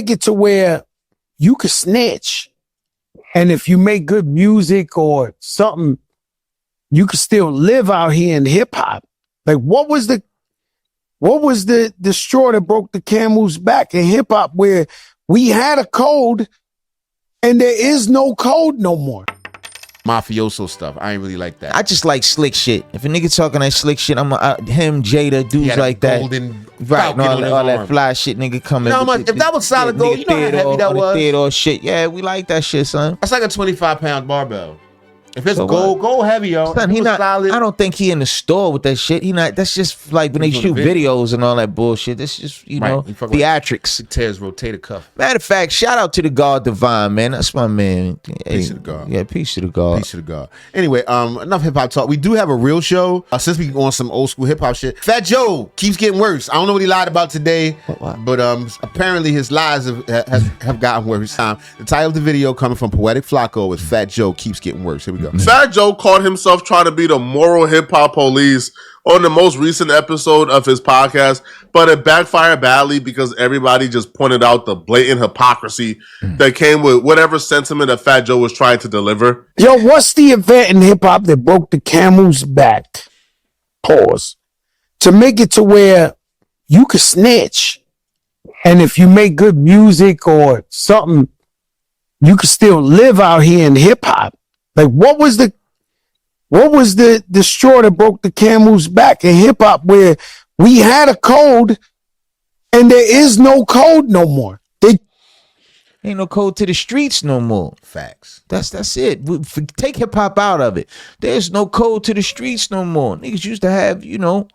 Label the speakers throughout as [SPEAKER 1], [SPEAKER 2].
[SPEAKER 1] Make it to where you could snitch, and if you make good music or something, you could still live out here in hip hop. Like, what was the straw that broke the camel's back in hip hop, where we had a code and there is no code no more?
[SPEAKER 2] Mafioso stuff. I ain't really like that.
[SPEAKER 3] I just like slick shit. If a nigga talking that slick shit, I'm him, Jada, dudes like that. Right, and all that fly shit, nigga coming.
[SPEAKER 2] You know, if that was solid gold, you know how heavy that was?
[SPEAKER 3] Theodore shit. Yeah, we like that shit, son.
[SPEAKER 2] That's like a 25-pound barbell. If it's gold heavy, yo.
[SPEAKER 3] Son, he not, solid. I don't think he in the store with that shit. He not. That's just like when they shoot videos and all that bullshit. That's just, you know, theatrics.
[SPEAKER 2] Tears rotator cuff.
[SPEAKER 3] Matter of fact, shout out to the God Divine, man. That's my man.
[SPEAKER 2] Peace to the God.
[SPEAKER 3] Yeah, peace to the God.
[SPEAKER 2] Peace to the God. Anyway, enough hip hop talk. We do have a real show. Since we on some old school hip hop shit, Fat Joe keeps getting worse. I don't know what he lied about today, but apparently his lies have gotten worse. The title of the video coming from Poetic Flacco is Fat Joe keeps getting worse. Here we go.
[SPEAKER 4] Fat Joe called himself trying to be the moral hip-hop police on the most recent episode of his podcast, but it backfired badly because everybody just pointed out the blatant hypocrisy that came with whatever sentiment that Fat Joe was trying to deliver.
[SPEAKER 1] Yo, what's the event in hip-hop that broke the camel's back? Pause. To make it to where you could snitch, and if you make good music or something, you could still live out here in hip-hop. Like, what was the straw that broke the camel's back in hip hop, where we had a code and there is no code no more?
[SPEAKER 3] Ain't no code to the streets no more.
[SPEAKER 2] Facts.
[SPEAKER 3] That's it. Take hip hop out of it. There's no code to the streets no more. Niggas used to have, you know,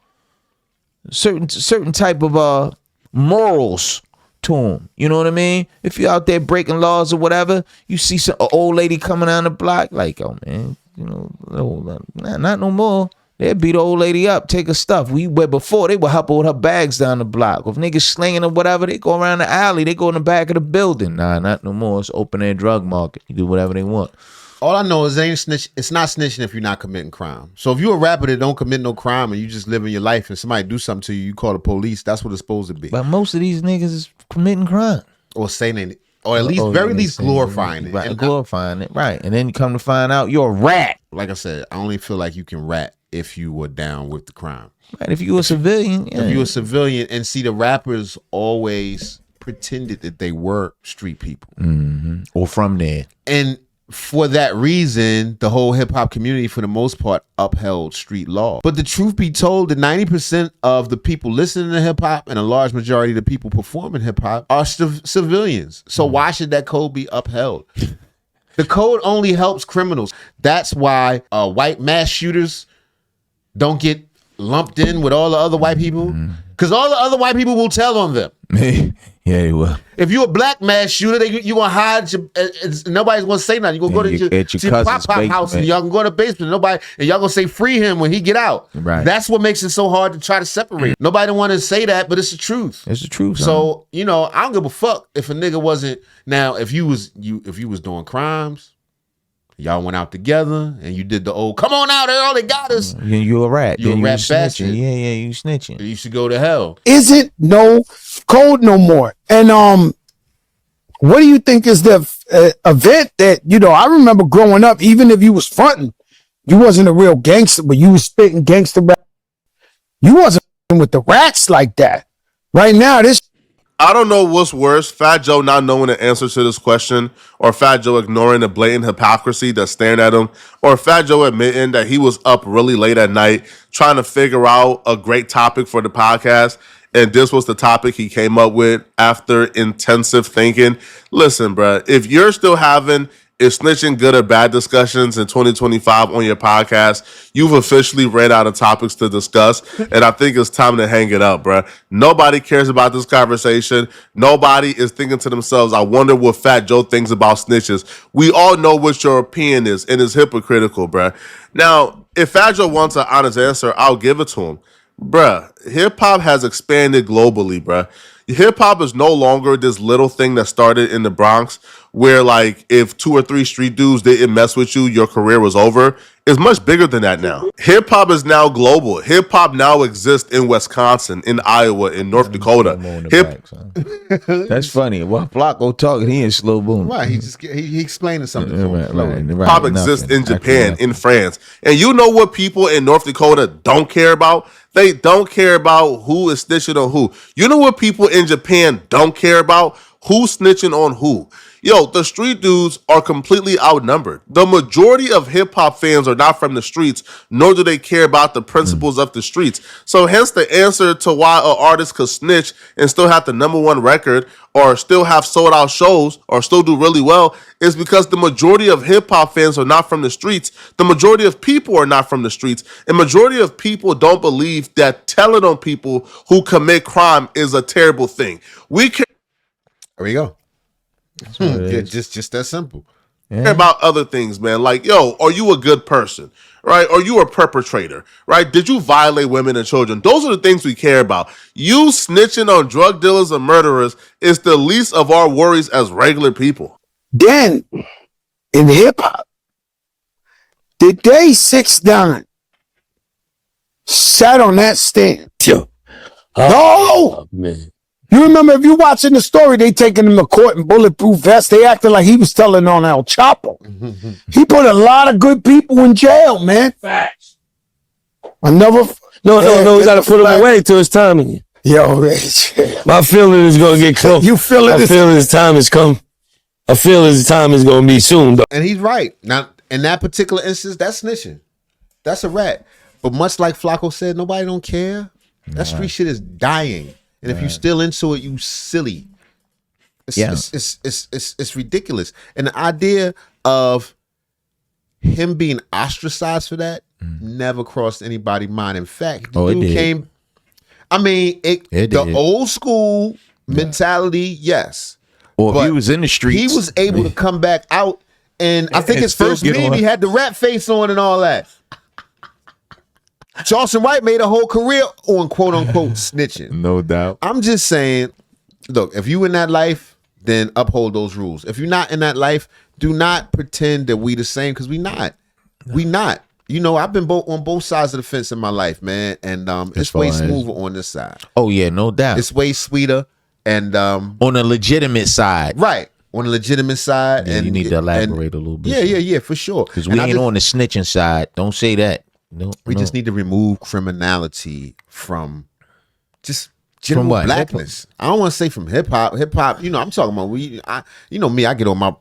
[SPEAKER 3] certain type of morals to them. You know what I mean? If you're out there breaking laws or whatever, you see some old lady coming down the block, like, oh man, you know, not no more. They'd beat the old lady up, take her stuff. Where before they would help her with her bags down the block. If niggas slinging or whatever, they go around the alley, they go in the back of the building. Nah, not no more. It's open air drug market. You do whatever they want.
[SPEAKER 2] All I know is it's not snitching if you're not committing crime. So if you're a rapper that don't commit no crime and you just living your life and somebody do something to you, you call the police. That's what it's supposed to be.
[SPEAKER 3] But most of these niggas is committing crime.
[SPEAKER 2] Or saying it. Or at least, very least glorifying it.
[SPEAKER 3] Right, and glorifying it, right. And then you come to find out you're a rat.
[SPEAKER 2] Like I said, I only feel like you can rat if you were down with the crime.
[SPEAKER 3] Right, if you were a civilian. Yeah.
[SPEAKER 2] If you were a civilian, and see, the rappers always pretended that they were street people.
[SPEAKER 3] Mm-hmm. Or from there.
[SPEAKER 2] And for that reason, the whole hip-hop community, for the most part, upheld street law. But the truth be told, the 90% of the people listening to hip-hop and a large majority of the people performing hip-hop are civilians. So why should that code be upheld? The code only helps criminals. That's why white mass shooters don't get lumped in with all the other white people. Because all the other white people will tell on them.
[SPEAKER 3] Yeah, they will.
[SPEAKER 2] If you're a black mass shooter, you gonna hide. Nobody's gonna say nothing. You gonna go to your pop house and y'all can go to the basement. And y'all gonna say free him when he get out.
[SPEAKER 3] Right.
[SPEAKER 2] That's what makes it so hard to try to separate. Nobody want to say that, but it's the truth.
[SPEAKER 3] It's the truth.
[SPEAKER 2] So I don't give a fuck if a nigga wasn't. Now, if you was doing crimes, y'all went out together and you did the old "come on out, Earl, they got us."
[SPEAKER 3] You a rat.
[SPEAKER 2] You a rat bastard.
[SPEAKER 3] Yeah, you snitching.
[SPEAKER 2] You should go to hell.
[SPEAKER 1] Isn't no code no more. And what do you think is the event that, I remember growing up, even if you was fronting, you wasn't a real gangster, but you was spitting gangster rap. You wasn't with the rats like that. Right now,
[SPEAKER 4] I don't know what's worse, Fat Joe not knowing the answer to this question, or Fat Joe ignoring the blatant hypocrisy that's staring at him, or Fat Joe admitting that he was up really late at night trying to figure out a great topic for the podcast, and this was the topic he came up with after intensive thinking. Listen, bro, if you're still having "is snitching good or bad" discussions in 2025 on your podcast, you've officially ran out of topics to discuss, and I think it's time to hang it up, bro. Nobody cares about this conversation. Nobody is thinking to themselves, I wonder what Fat Joe thinks about snitches. We all know what your opinion is, and it's hypocritical, bro. Now, if Fat Joe wants an honest answer, I'll give it to him. Bruh, hip-hop has expanded globally, bruh. Hip-hop is no longer this little thing that started in the Bronx where like if 2 or 3 street dudes didn't mess with you, your career was over, is much bigger than that now. Hip hop is now global. Hip hop now exists in Wisconsin, in Iowa, in North Dakota.
[SPEAKER 3] That's funny. While Flacco talking, he in slow boom.
[SPEAKER 2] Right, he explaining something.
[SPEAKER 3] Right,
[SPEAKER 4] Pop exists in Japan, in France. And you know what people in North Dakota don't care about? They don't care about who is snitching on who. You know what people in Japan don't care about? Who's snitching on who. Yo, the street dudes are completely outnumbered. The majority of hip-hop fans are not from the streets, nor do they care about the principles of the streets. So hence the answer to why an artist could snitch and still have the #1 record or still have sold-out shows or still do really well is because the majority of hip-hop fans are not from the streets. The majority of people are not from the streets. And majority of people don't believe that telling on people who commit crime is a terrible thing. We care
[SPEAKER 2] There we go. Just that simple.
[SPEAKER 4] about other things, man. Like, yo, are you a good person? Right? Are you a perpetrator? Right? Did you violate women and children? Those are the things we care about. You snitching on drug dealers and murderers is the least of our worries as regular people.
[SPEAKER 1] Then, in hip hop, the day 6ix9ine sat on that stand.
[SPEAKER 5] Yo.
[SPEAKER 1] No!
[SPEAKER 5] Man.
[SPEAKER 1] You remember if you watching the story, they taking him to court in bulletproof vests. They acting like he was telling on El Chapo. He put a lot of good people in jail, man.
[SPEAKER 5] Facts.
[SPEAKER 1] No,
[SPEAKER 5] We gotta put him away till it's time again.
[SPEAKER 1] Yo,
[SPEAKER 5] My feeling is gonna get close.
[SPEAKER 1] You feel it?
[SPEAKER 5] I feel his time has come. I feel his time is gonna be soon, though.
[SPEAKER 2] And he's right. Now, in that particular instance, that's snitching. That's a rat. But much like Flacco said, nobody don't care. That street shit is dying. And if you still into it, you silly. It's ridiculous. And the idea of him being ostracized for that never crossed anybody's mind. In fact, the dude came. I mean, the old school mentality, yes.
[SPEAKER 3] Or if he was in the streets,
[SPEAKER 2] he was able to come back out, and I think his first meme, he had the rat face on and all that. Charleston White made a whole career on quote unquote snitching.
[SPEAKER 3] no doubt.
[SPEAKER 2] I'm just saying, look, if you in that life, then uphold those rules. If you're not in that life, do not pretend that we the same, because we not. We not. You know, I've been on both sides of the fence in my life, man, and it's way smoother on this side.
[SPEAKER 3] Oh yeah, no doubt.
[SPEAKER 2] It's way sweeter, and
[SPEAKER 3] on a legitimate side,
[SPEAKER 2] right? On the legitimate side,
[SPEAKER 3] and you need to elaborate a little bit.
[SPEAKER 2] Yeah, for sure.
[SPEAKER 3] Because we ain't on the snitching side. Don't say that. No,
[SPEAKER 2] we just need to remove criminality from just general blackness. I don't want to say from hip hop. Hip hop, you know, I'm talking about you know me, I get on my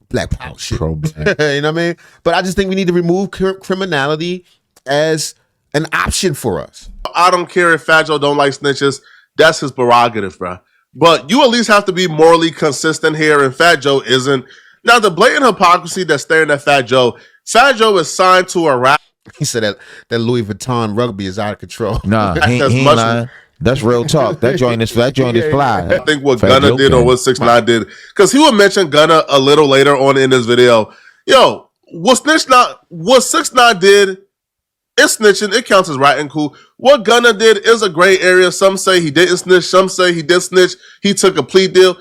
[SPEAKER 2] black power shit. You know what I mean? But I just think we need to remove criminality as an option for us.
[SPEAKER 4] I don't care if Fat Joe don't like snitches. That's his prerogative, bro. But you at least have to be morally consistent here, and Fat Joe isn't. Now, the blatant hypocrisy that's staring at Fat Joe is signed to a rap.
[SPEAKER 2] He said that Louis Vuitton rugby is out of control.
[SPEAKER 3] Nah, he ain't lying. That's real talk. That joint is fly.
[SPEAKER 4] I think what Gunna did or what 6ix9ine did, because he would mention Gunna a little later on in this video. Yo, what 6ix9ine did, it's snitching. It counts as right and cool. What Gunna did is a gray area. Some say he didn't snitch. Some say he did snitch. He took a plea deal.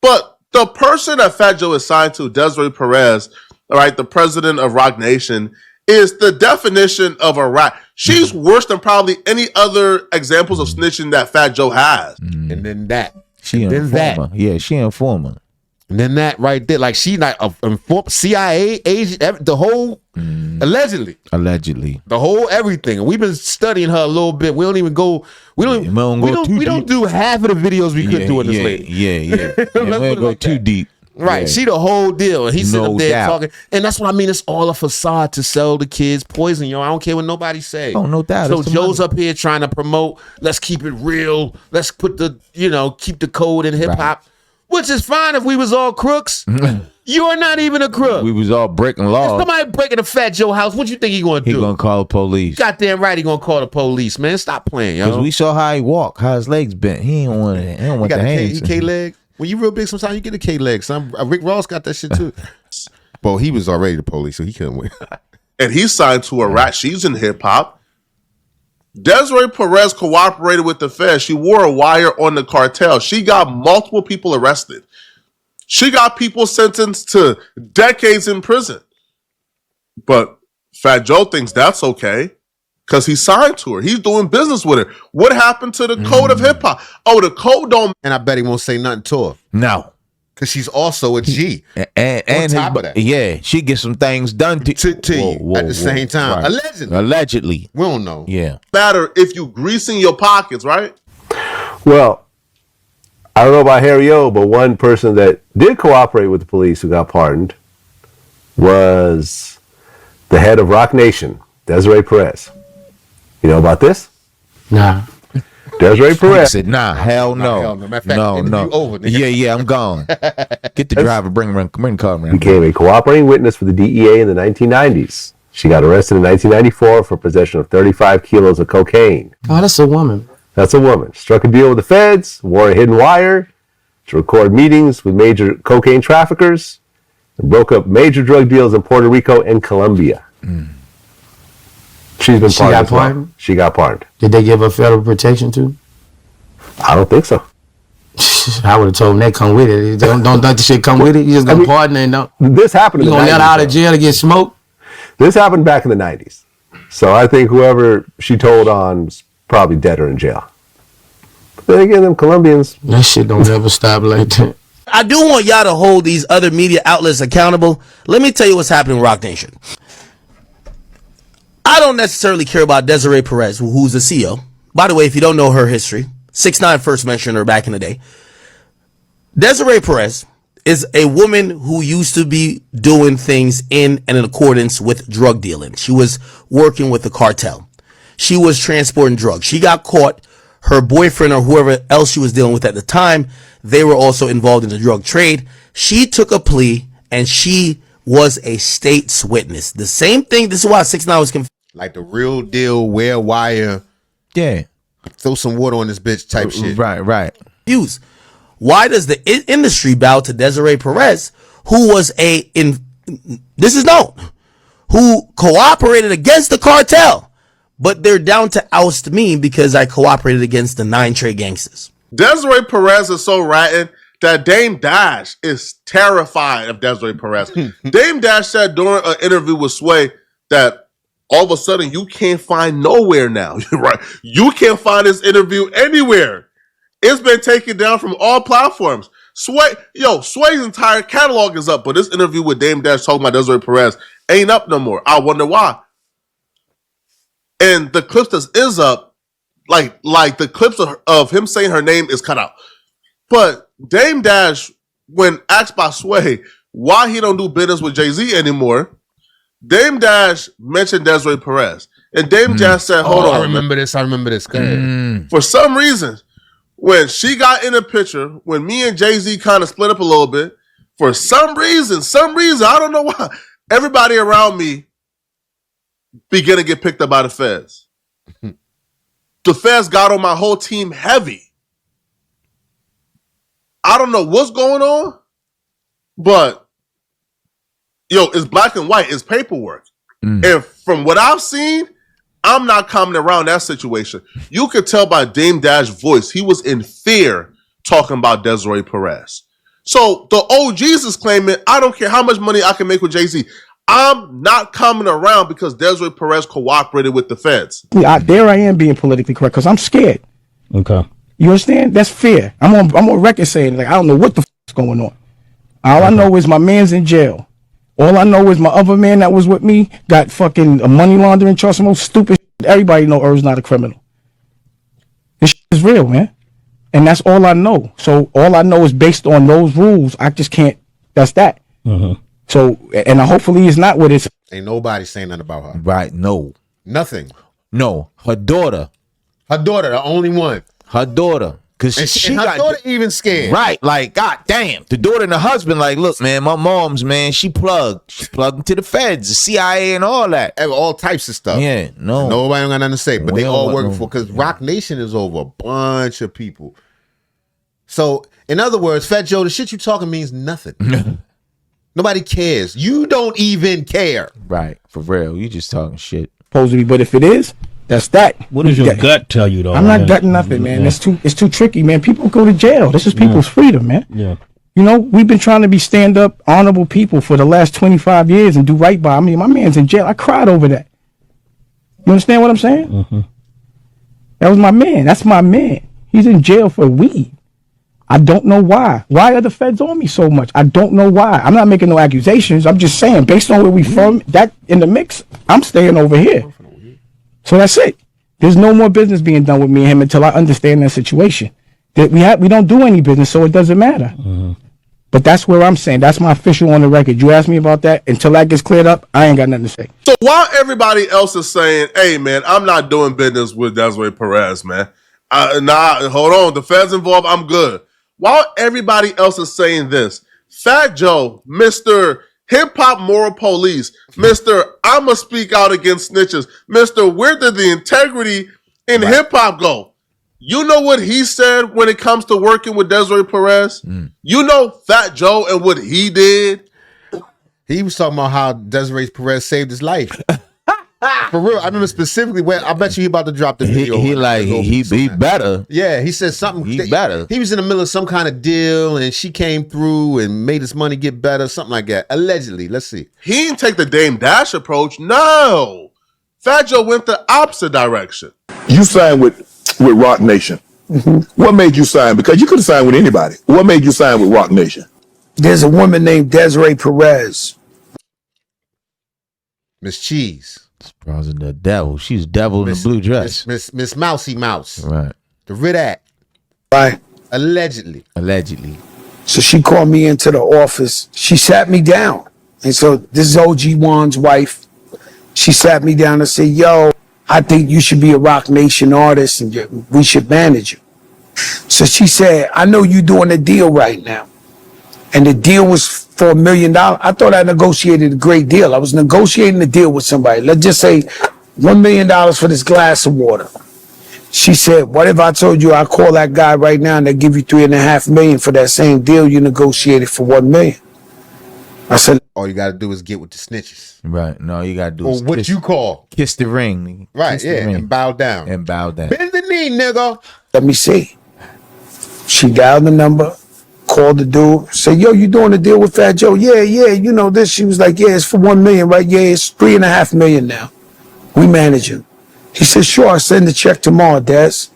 [SPEAKER 4] But the person that Fat Joe is signed to, Desiree Perez, all right, the president of Rock Nation, is the definition of a rat. She's worse than probably any other examples of snitching that Fat Joe has.
[SPEAKER 2] And then that.
[SPEAKER 3] She an informer. Yeah, she an informer.
[SPEAKER 2] And then that right there, like she like CIA agent, the whole allegedly, the whole everything. And we've been studying her a little bit. We don't even go. We don't do half of the videos we could do in this lady.
[SPEAKER 3] Yeah. We don't go too deep.
[SPEAKER 2] Right,
[SPEAKER 3] yeah.
[SPEAKER 2] She the whole deal, and he's sitting up there
[SPEAKER 3] doubt.
[SPEAKER 2] talking, and that's what I mean. It's all a facade to sell the kids poison, yo. I don't care what nobody say.
[SPEAKER 3] Oh, no doubt.
[SPEAKER 2] So Joe's up here trying to promote. Let's keep it real. Let's put keep the code in hip hop, which is fine if we was all crooks. You're not even a crook.
[SPEAKER 3] We was all breaking law.
[SPEAKER 2] If somebody breaking a Fat Joe house, what you think he gonna do?
[SPEAKER 3] He gonna call the police.
[SPEAKER 2] Goddamn right, he gonna call the police, man. Stop playing, yo.
[SPEAKER 3] Because we saw how he walk, how his legs bent. He ain't want it. He don't want the hands.
[SPEAKER 2] He K-leg. When you real big, sometimes you get a K-leg. Rick Ross got that shit too. Well, he was already the police, so he couldn't win.
[SPEAKER 4] And he's signed to a rat. She's in hip hop. Desiree Perez cooperated with the Fed. She wore a wire on the cartel. She got multiple people arrested. She got people sentenced to decades in prison. But Fat Joe thinks that's okay because he signed to her. He's doing business with her. What happened to the code of hip hop? Oh, the code don't.
[SPEAKER 2] And I bet he won't say nothing to her.
[SPEAKER 3] No.
[SPEAKER 2] Because she's also a G.
[SPEAKER 3] And
[SPEAKER 2] top of that.
[SPEAKER 3] Yeah, she gets some things done to
[SPEAKER 2] you at the same time.
[SPEAKER 3] Right.
[SPEAKER 2] Allegedly. We don't know.
[SPEAKER 3] Yeah.
[SPEAKER 4] Matter if you greasing your pockets, right?
[SPEAKER 6] Well, I don't know about Harry O, but one person that did cooperate with the police who got pardoned was the head of Rock Nation, Desiree Perez. You know about this?
[SPEAKER 1] Nah.
[SPEAKER 6] Desiree Perez
[SPEAKER 3] said, "Nah, hell no, no.
[SPEAKER 2] Over,
[SPEAKER 3] yeah, I'm gone. Get the driver, bring the car around."
[SPEAKER 6] Became a cooperating witness for the DEA in the 1990s. She got arrested in 1994 for possession of 35 kilos of cocaine.
[SPEAKER 1] Oh, that's a woman.
[SPEAKER 6] That's a woman. Struck a deal with the feds, wore a hidden wire to record meetings with major cocaine traffickers, and broke up major drug deals in Puerto Rico and Colombia. She's been pardoned. She got pardoned.
[SPEAKER 1] Did they give her federal protection too?
[SPEAKER 6] I don't think so.
[SPEAKER 1] I would have told them they come with it. Don't let the shit come with it. You just gonna pardon and don't.
[SPEAKER 6] This happened.
[SPEAKER 1] You gonna let her out of jail to get smoked?
[SPEAKER 6] This happened back in the 90s. So I think whoever she told on is probably dead or in jail. But then again, them Colombians.
[SPEAKER 1] That shit don't ever stop like that.
[SPEAKER 5] I do want y'all to hold these other media outlets accountable. Let me tell you what's happening in Rock Nation. I don't necessarily care about Desiree Perez, who's the CEO. By the way, if you don't know her history, 6ix9ine first mentioned her back in the day. Desiree Perez is a woman who used to be doing things in and in accordance with drug dealing. She was working with the cartel. She was transporting drugs. She got caught. Her boyfriend or whoever else she was dealing with at the time, they were also involved in the drug trade. She took a plea and she was a state's witness. The same thing. This is why 6ix9ine was confused.
[SPEAKER 2] Like the real deal, wear wire.
[SPEAKER 3] Yeah.
[SPEAKER 2] Throw some water on this bitch type shit.
[SPEAKER 3] Right.
[SPEAKER 5] Why does the industry bow to Desiree Perez, who was this is known, who cooperated against the cartel, but they're down to oust me because I cooperated against the 9 Trey gangsters.
[SPEAKER 4] Desiree Perez is so ratting that Dame Dash is terrified of Desiree Perez. Dame Dash said during an interview with Sway that all of a sudden you can't find nowhere now. Right? You can't find this interview anywhere. It's been taken down from all platforms. Sway's entire catalog is up, but this interview with Dame Dash talking about Desiree Perez ain't up no more. I wonder why. And the clips that is up, like the clips of him saying her name is cut out. But Dame Dash, when asked by Sway why he don't do business with Jay-Z anymore, Dame Dash mentioned Desiree Perez. And Dame Dash said, hold on.
[SPEAKER 2] I remember this.
[SPEAKER 4] For some reason, when she got in a picture, when me and Jay-Z kind of split up a little bit, for some reason, I don't know why, everybody around me began to get picked up by the feds. The feds got on my whole team heavy. I don't know what's going on, but it's black and white. It's paperwork. And from what I've seen, I'm not coming around that situation. You could tell by Dame Dash's voice, he was in fear talking about Desiree Perez. So the OGs is claiming, I don't care how much money I can make with Jay-Z. I'm not coming around because Desiree Perez cooperated with the feds.
[SPEAKER 7] There I am being politically correct because I'm scared.
[SPEAKER 8] Okay.
[SPEAKER 7] You understand? That's fear. I'm on record saying, like, I don't know what the is going on. All I know is my man's in jail. All I know is my other man that was with me got fucking a money laundering charge, some old stupid shit. Everybody know Earl's not a criminal. This shit is real, man. And that's all I know. So all I know is based on those rules. I just can't. That's that. So, and hopefully it's not what it's.
[SPEAKER 2] Ain't nobody saying nothing about her.
[SPEAKER 3] Right. No.
[SPEAKER 2] Nothing.
[SPEAKER 3] No. Her daughter,
[SPEAKER 2] the only one.
[SPEAKER 3] Her daughter. Cause
[SPEAKER 2] and her daughter even scared.
[SPEAKER 3] Right, like, god damn. The daughter and the husband, like, look, man, my mom's, man, she plugged into the feds, the CIA and all that.
[SPEAKER 2] All types of stuff.
[SPEAKER 3] Yeah, no.
[SPEAKER 2] Nobody don't got nothing to say, but
[SPEAKER 3] We
[SPEAKER 2] they
[SPEAKER 3] don't
[SPEAKER 2] all
[SPEAKER 3] want
[SPEAKER 2] working
[SPEAKER 3] no-
[SPEAKER 2] for, because Rock Nation is over a bunch of people. So, in other words, Fat Joe, the shit you talking means nothing. Nobody cares. You don't even care.
[SPEAKER 3] Right, for real. You just talking shit.
[SPEAKER 7] Supposed to be, but if it is, that's that.
[SPEAKER 8] What does your gut tell you, though?
[SPEAKER 7] I'm not gutting nothing, man.
[SPEAKER 8] Yeah.
[SPEAKER 7] It's too tricky, man. People go to jail. This is people's freedom, man.
[SPEAKER 8] Yeah.
[SPEAKER 7] You know, we've been trying to be stand-up, honorable people for the last 25 years and do right by. I mean, my man's in jail. I cried over that. You understand what I'm saying? Mm-hmm. That was my man. That's my man. He's in jail for weed. I don't know why. Why are the feds on me so much? I don't know why. I'm not making no accusations. I'm just saying, based on where we from, that in the mix, I'm staying over here. So that's it. There's no more business being done with me and him until I understand that situation. That we don't do any business, so it doesn't matter. Mm-hmm. But that's where I'm saying. That's my official on the record. You asked me about that. Until that gets cleared up, I ain't got nothing to say.
[SPEAKER 4] So while everybody else is saying, hey, man, I'm not doing business with Desiree Perez, man. Hold on. The feds involved, I'm good. While everybody else is saying this, Fat Joe, Mr. Hip-Hop Moral Police, Mr. I'ma speak out against snitches, Mr. Where did the integrity in hip-hop go? You know what he said when it comes to working with Desiree Perez? You know Fat Joe and what he did?
[SPEAKER 2] He was talking about how Desiree Perez saved his life. For real, I remember specifically when I bet you he about to drop the video.
[SPEAKER 3] He better.
[SPEAKER 2] Yeah, he said something.
[SPEAKER 3] He better.
[SPEAKER 2] He was in the middle of some kind of deal, and she came through and made his money get better, something like that. Allegedly, let's see.
[SPEAKER 4] He didn't take the Dame Dash approach. No, Fat Joe went the opposite direction.
[SPEAKER 9] You signed with Rock Nation. Mm-hmm. What made you sign? Because you could have signed with anybody. What made you sign with Rock Nation?
[SPEAKER 1] There's a woman named Desiree Perez.
[SPEAKER 2] Miss Cheese.
[SPEAKER 3] Surprising the devil. She's devil in a blue dress.
[SPEAKER 2] Miss Mousy Mouse.
[SPEAKER 3] Right.
[SPEAKER 2] The Ridak.
[SPEAKER 1] Right.
[SPEAKER 3] Allegedly.
[SPEAKER 1] So she called me into the office. She sat me down. And so this is OG Juan's wife. She sat me down and said, yo, I think you should be a Rock Nation artist and we should manage you. So she said, I know you're doing a deal right now. And the deal was for $1 million. I thought I negotiated a great deal. I was negotiating a deal with somebody. Let's just say $1 million for this glass of water. She said, what if I told you I call that guy right now and they give you $3.5 million for that same deal you negotiated for $1 million? I said,
[SPEAKER 2] all you got to do is get with the snitches.
[SPEAKER 3] Right. No, you got to do
[SPEAKER 2] is what kiss, you call.
[SPEAKER 3] Kiss the ring.
[SPEAKER 2] Right,
[SPEAKER 3] kiss
[SPEAKER 2] yeah, and bow down.
[SPEAKER 3] And bow down.
[SPEAKER 2] Bend the knee, nigga.
[SPEAKER 1] Let me see. She dialed the number, called the dude, said, yo, you doing a deal with Fat Joe? Yeah, you know this. She was like, yeah, it's for $1 million, right? Yeah, it's $3.5 million now. We manage him. He said, sure, I'll send the check tomorrow, Des.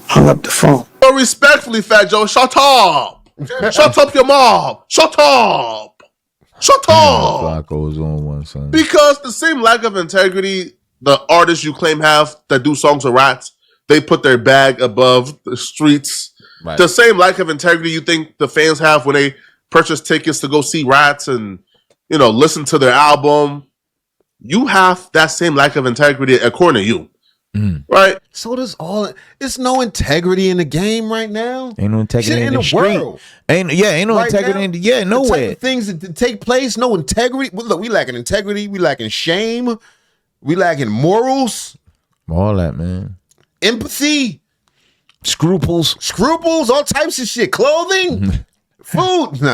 [SPEAKER 1] Hung up the phone.
[SPEAKER 4] But respectfully, Fat Joe, shut up. Shut up your mom. Shut up. Shut up.
[SPEAKER 3] Flacco's on one, son.
[SPEAKER 4] Because the same lack of integrity the artists you claim have that do songs with rats, they put their bag above the streets. Right. The same lack of integrity you think the fans have when they purchase tickets to go see Rats and, you know, listen to their album. You have that same lack of integrity according to you. Right?
[SPEAKER 2] So there's no integrity in the game right now.
[SPEAKER 3] Ain't no integrity in the
[SPEAKER 2] world.
[SPEAKER 3] Ain't no right integrity
[SPEAKER 2] now,
[SPEAKER 3] nowhere.
[SPEAKER 2] The type of things that take place, no integrity. Look, we lacking integrity, we lacking shame, we lacking morals.
[SPEAKER 3] All that, man.
[SPEAKER 2] Empathy.
[SPEAKER 3] Scruples,
[SPEAKER 2] all types of shit. Clothing, food. Nah.